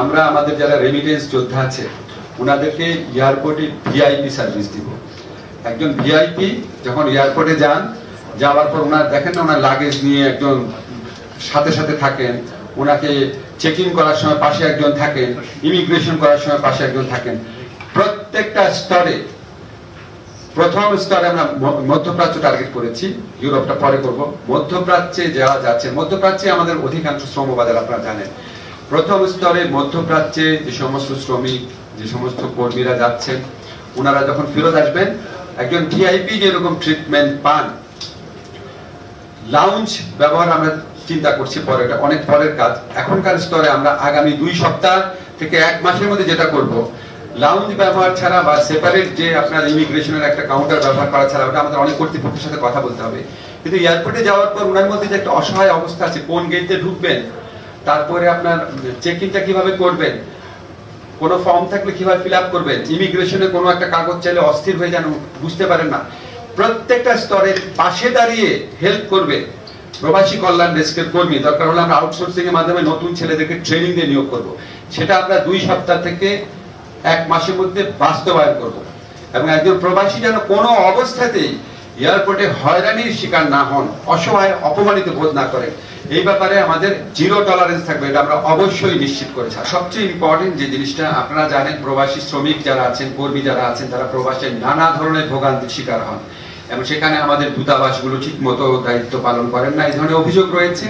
আমরা আমাদের যারা রেমিটেন্স যোদ্ধা আছে ওনাদেরকে এয়ারপোর্টে ভিআইপি সার্ভিস দিব। একজন ভিআইপি যখন এয়ারপোর্টে যান, যাওয়ার পর ওনার দেখেন না ওনার লাগেজ নিয়ে একজন সাথে সাথে থাকেন, ওনাকে চেকিং করার সময় পাশে একজন থাকেন, ইমিগ্রেশন করার সময় পাশে একজন থাকেন। প্রত্যেকটা স্তরে, প্রথম স্তরে আমরা মধ্যপ্রাচ্য টার্গেট করেছি, ইউরোপটা পরে করব। মধ্যপ্রাচ্যে যারা যাচ্ছে, মধ্যপ্রাচ্যে আমাদের অধিকাংশ শ্রমবাজার আপনারা জানেন। প্রথম স্তরে মধ্যপ্রাচ্যে যে সমস্ত শ্রমিক, যে সমস্ত কর্মীরা যাচ্ছেন, ওনারা যখন ফেরত আসবেন একজন ভিআইপি যেরকম ট্রিটমেন্ট পান, লাউঞ্জ ব্যবহার আমরা চিন্তা করছি পরে, এটা অনেক পরের কাজ। এখনকার স্তরে আমরা আগামী 2 সপ্তাহ থেকে 1 মাসের মধ্যে যেটা করব, লাউঞ্জ ব্যবহার ছাড়া বা সেপারেট যে আপনার ইমিগ্রেশনের একটা কাউন্টার ব্যবহার করা ছাড়া, ওটা আমাদের অনেক কর্তৃপক্ষের সাথে কথা বলতে হবে। কিন্তু এয়ারপোর্টে যাওয়ার পর ওনার মধ্যে যে একটা অসহায় অবস্থা আছে, কোন গেট দিয়ে ঢুকবেন, তারপরে আপনার চেক ইনটা কিভাবে করবেন, কোনো ফর্ম থাকলে কিভাবে ফিল আপ করবেন, ইমিগ্রেশনে কোনো একটা কাগজ চাইলে অস্থির হয়ে যান, বুঝতে পারেন না, প্রত্যেকটা স্তরে পাশে দাঁড়িয়ে হেল্প করবে প্রবাসী কল্যাণ ডেস্কের কর্মী। দরকার হলে আমরা আউটসোর্সিং এর মাধ্যমে নতুন ছেলেদেরকে ট্রেনিং দিয়ে নিয়োগ করব। সেটা আমরা 2 সপ্তাহ থেকে 1 মাসের মধ্যে বাস্তবায়ন করব। এবং একজন প্রবাসী যেন কোনো অবস্থাতেই এয়ারপোর্টে হয়রানির শিকার না হন, অসহায় অপমানিত বোধ না করেন, এই ব্যাপারে আমাদের 0 টলারেন্স থাকবে, এটা আমরা অবশ্যই নিশ্চিত করেছি। সবচেয়ে ইম্পর্টেন্ট যে জিনিসটা আপনারা জানেন, প্রবাসী শ্রমিক যারা আছেন, কর্মী যারা আছেন, তারা প্রবাসে নানা ধরনের ভোগান্তির শিকার হন এবং সেখানে আমাদের দূতাবাসগুলো ঠিক মতো দায়িত্ব পালন করেন না, এই ধরনের অভিযোগ রয়েছে।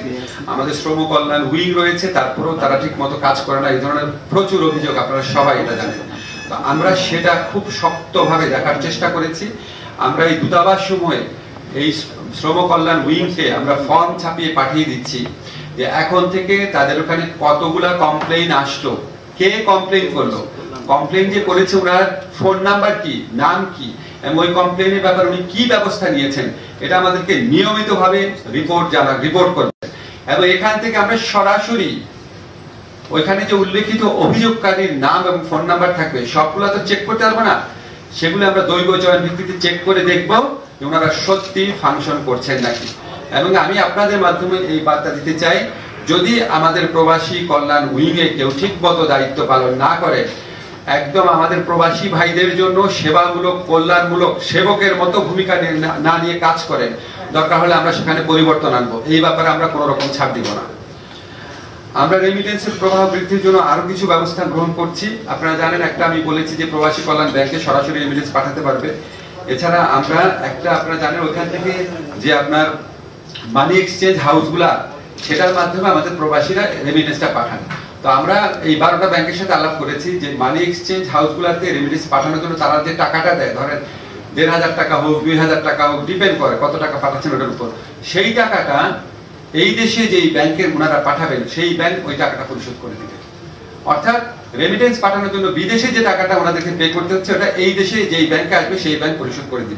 আমাদের শ্রম কল্যাণ উইং রয়েছে, তারপরেও তারা ঠিক মতো কাজ করে না, এই ধরনের প্রচুর অভিযোগ, আপনারা সবাই এটা জানেন। তো আমরা সেটা খুব শক্তভাবে দেখার চেষ্টা করেছি। আমরা এই দূতাবাস সমূহে এই শ্রম কল্যাণ উইংকে আমরা ফর্ম ছাপিয়ে পাঠিয়ে দিচ্ছি যে এখন থেকে তাদের ওখানে কতগুলা কমপ্লেইন আসলো, কে কমপ্লেইন করলো, কমপ্লেইন যে করেছে ওনার ফোন নাম্বার কি, নাম কি, এবং ওই কমপ্লেইনের ব্যাপারে উনি কি ব্যবস্থা নিয়েছেন, এটা আমাদেরকে নিয়মিতভাবে রিপোর্ট করবে। এবং এখান থেকে আমরা সরাসরি ওইখানে যে উল্লেখিত অভিযোগকারীর নাম এবং ফোন নাম্বার থাকবে, সবগুলো তো চেক করতে পারবো না, সেগুলো আমরা দৈব চয়ন ভিত্তিতে চেক করে দেখব যে ওনারা সত্যি ফাংশন করছেন নাকি। এবং আমি আপনাদের মাধ্যমে এই বার্তা দিতে চাই, যদি আমাদের প্রবাসী কল্যাণ উইংয়ে কেউ ঠিকমতো দায়িত্ব পালন না করে, একদম আমাদের প্রবাসী ভাইদের জন্য সেবামূলক, কল্যাণমূলক সেবকের মতো ভূমিকা না নিয়ে কাজ করেন, দরকার হলে আমরা সেখানে পরিবর্তন আনবো, এই ব্যাপারে আমরা কোনো রকম ছাড় দিব না। আমরা রেমিটেন্সের প্রবাহ বৃদ্ধির জন্য আরো কিছু ব্যবস্থা গ্রহণ করছি। আপনারা জানেন, একটা আমি বলেছি যে প্রবাসী কল্যাণ ব্যাংকে সরাসরি রেমিটেন্স পাঠাতে পারবে। এছাড়া আমরা একটা, আপনারা জানেন ওখান থেকে যে আপনার মানি এক্সচেঞ্জ হাউসগুলা, সেটার মাধ্যমে আমাদের প্রবাসীরা রেমিটেন্সটা পাঠান। তো আমরা এই 12টা ব্যাংকের সাথে আলাপ করেছি যে মানি এক্সচেঞ্জ হাউসগুলাতে রেমিটেন্স পাঠানোর জন্য তারা যে টাকাটা দেয়, ধরেন 1500 টাকা হোক, 2000 টাকা হোক, ডিপেন্ড করে কত টাকা পাঠাচ্ছেন ওটার উপর, সেই টাকাটা এই দেশে যেই ব্যাংকের ওনারা পাঠাবেন সেই ব্যাংক ওই টাকাটা পরিশোধ করে দিবে। অর্থাৎ রেমিটেন্স পাঠানোর জন্য বিদেশে যে টাকাটা ওনাদেরকে পে করতে হচ্ছে, ওটা এই দেশে যেই ব্যাংকে আসবে সেই ব্যাংক পরিশোধ করে দিবে।